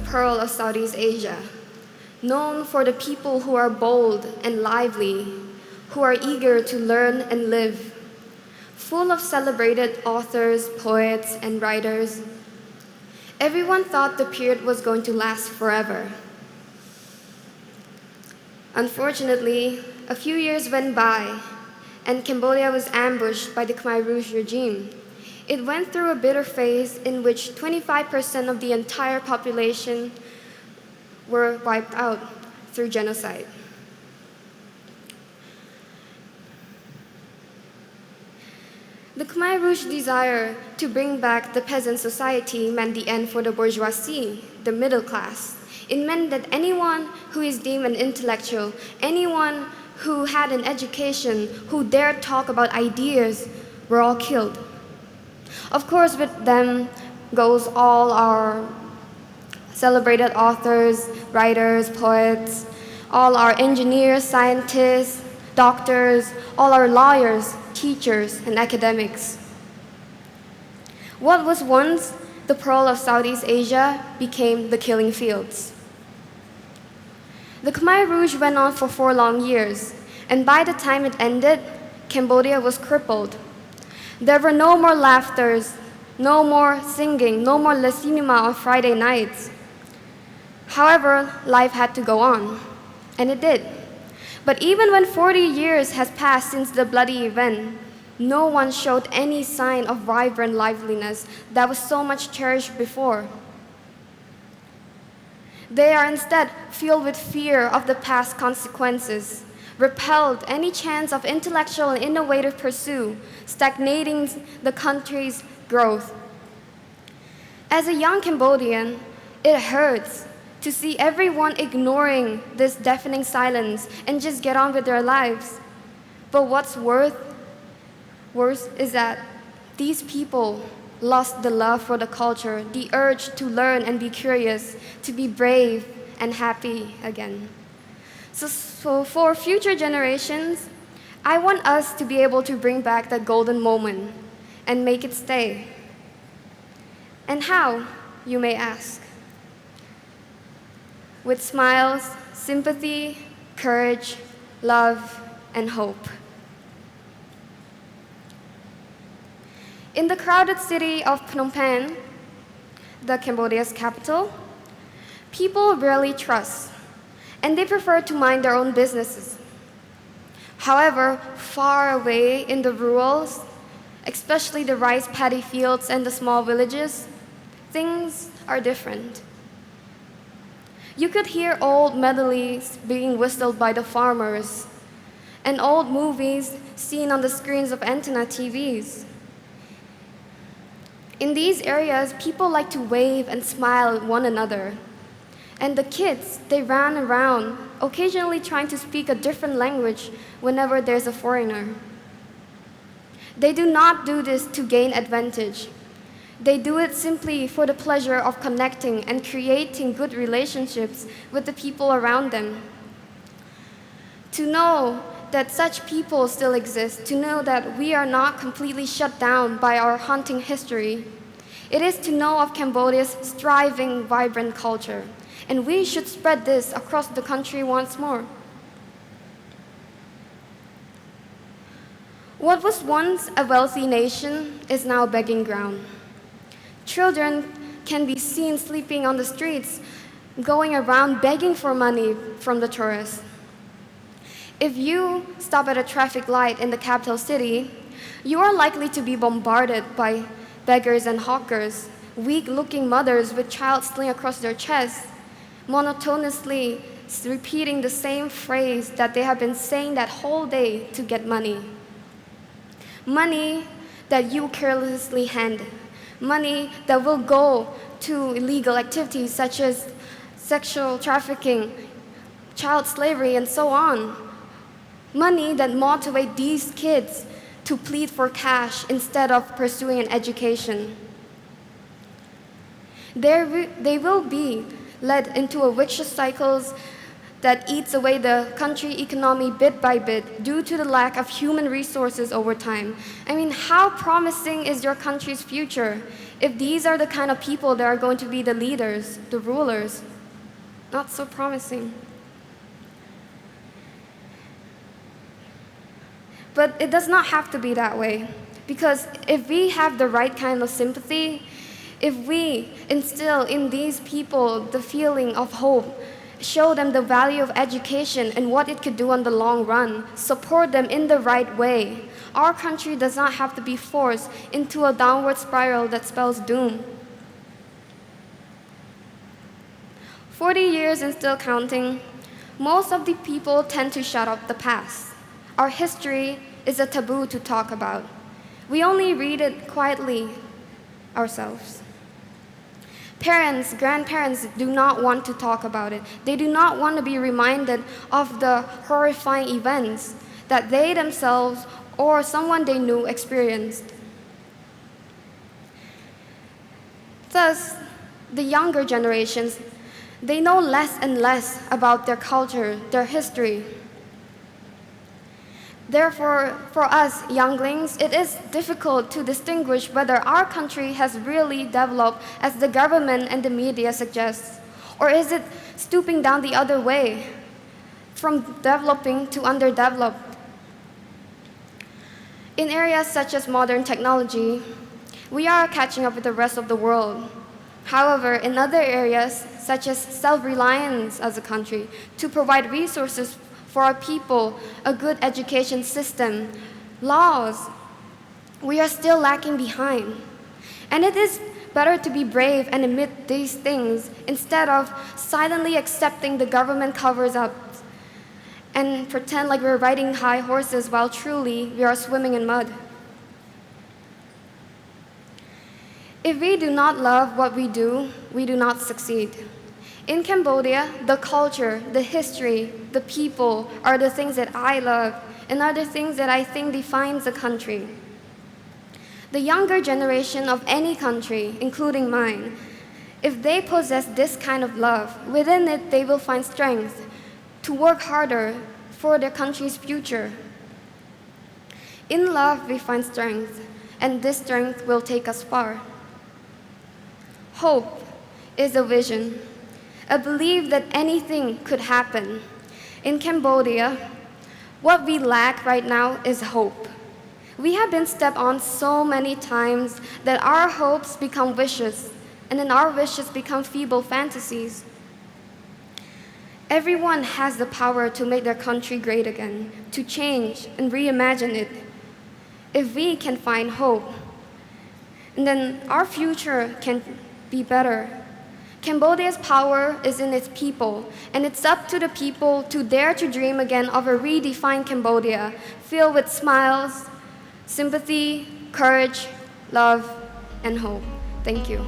pearl of Southeast Asia, known for the people who are bold and lively, who are eager to learn and live, full of celebrated authors, poets, and writers. Everyone thought the period was going to last forever. Unfortunately, a few years went by, and Cambodia was ambushed by the Khmer Rouge regime. It went through a bitter phase in which 25% of the entire population were wiped out through genocide. The Khmer Rouge desire to bring back the peasant society meant the end for the bourgeoisie, the middle class. It meant that anyone who is deemed an intellectual, anyone who had an education, who dared talk about ideas, were all killed. Of course, with them goes all our celebrated authors, writers, poets, all our engineers, scientists, doctors, all our lawyers, teachers, and academics. What was once the pearl of Southeast Asia became the killing fields. The Khmer Rouge went on for 4 long years, and by the time it ended, Cambodia was crippled. There were no more laughters, no more singing, no more le cinema on Friday nights. However, life had to go on, and it did. But even when 40 years has passed since the bloody event, no one showed any sign of vibrant liveliness that was so much cherished before. They are instead filled with fear of the past consequences, repelled any chance of intellectual and innovative pursuit, stagnating the country's growth. As a young Cambodian, it hurts to see everyone ignoring this deafening silence and just get on with their lives. But what's worse is that these people lost the love for the culture, the urge to learn and be curious, to be brave and happy again. So for future generations, I want us to be able to bring back that golden moment and make it stay. And how, you may ask? With smiles, sympathy, courage, love, and hope. In the crowded city of Phnom Penh, the Cambodia's capital, people rarely trust, and they prefer to mind their own businesses. However, far away in the rurals, especially the rice paddy fields and the small villages, things are different. You could hear old melodies being whistled by the farmers, and old movies seen on the screens of antenna TVs. In these areas, people like to wave and smile at one another. And the kids, they ran around, occasionally trying to speak a different language whenever there's a foreigner. They do not do this to gain advantage. They do it simply for the pleasure of connecting and creating good relationships with the people around them. To know that such people still exist, to know that we are not completely shut down by our haunting history, it is to know of Cambodia's thriving, vibrant culture, and we should spread this across the country once more. What was once a wealthy nation is now begging ground. Children can be seen sleeping on the streets, going around begging for money from the tourists. If you stop at a traffic light in the capital city, you are likely to be bombarded by beggars and hawkers, weak-looking mothers with child sling across their chests, monotonously repeating the same phrase that they have been saying that whole day to get money. Money that you carelessly hand. Money that will go to illegal activities such as sexual trafficking, child slavery, and so on. Money that motivate these kids to plead for cash instead of pursuing an education. They will be led into a vicious cycles that eats away the country economy bit by bit due to the lack of human resources over time. I mean, how promising is your country's future if these are the kind of people that are going to be the leaders, the rulers, not so promising. But it does not have to be that way, because if we have the right kind of sympathy, if we instill in these people the feeling of hope, show them the value of education and what it could do on the long run, support them in the right way, our country does not have to be forced into a downward spiral that spells doom. 40 years and still counting, most of the people tend to shut up the past. Our history is a taboo to talk about. We only read it quietly ourselves. Parents, grandparents do not want to talk about it. They do not want to be reminded of the horrifying events that they themselves or someone they knew experienced. Thus, the younger generations, they know less and less about their culture, their history. Therefore, for us younglings, it is difficult to distinguish whether our country has really developed as the government and the media suggests, or is it stooping down the other way, from developing to underdeveloped. In areas such as modern technology, we are catching up with the rest of the world. However, in other areas, such as self-reliance as a country, to provide resources for our people, a good education system, laws, we are still lacking behind. And it is better to be brave and admit these things instead of silently accepting the government covers up and pretend like we're riding high horses while truly we are swimming in mud. If we do not love what we do not succeed. In Cambodia, the culture, the history, the people are the things that I love and are the things that I think defines a country. The younger generation of any country, including mine, if they possess this kind of love, within it they will find strength to work harder for their country's future. In love we find strength, and this strength will take us far. Hope is a vision, a belief that anything could happen. In Cambodia, what we lack right now is hope. We have been stepped on so many times that our hopes become wishes, and then our wishes become feeble fantasies. Everyone has the power to make their country great again, to change and reimagine it. If we can find hope, and then our future can be better. Cambodia's power is in its people, and it's up to the people to dare to dream again of a redefined Cambodia, filled with smiles, sympathy, courage, love, and hope. Thank you.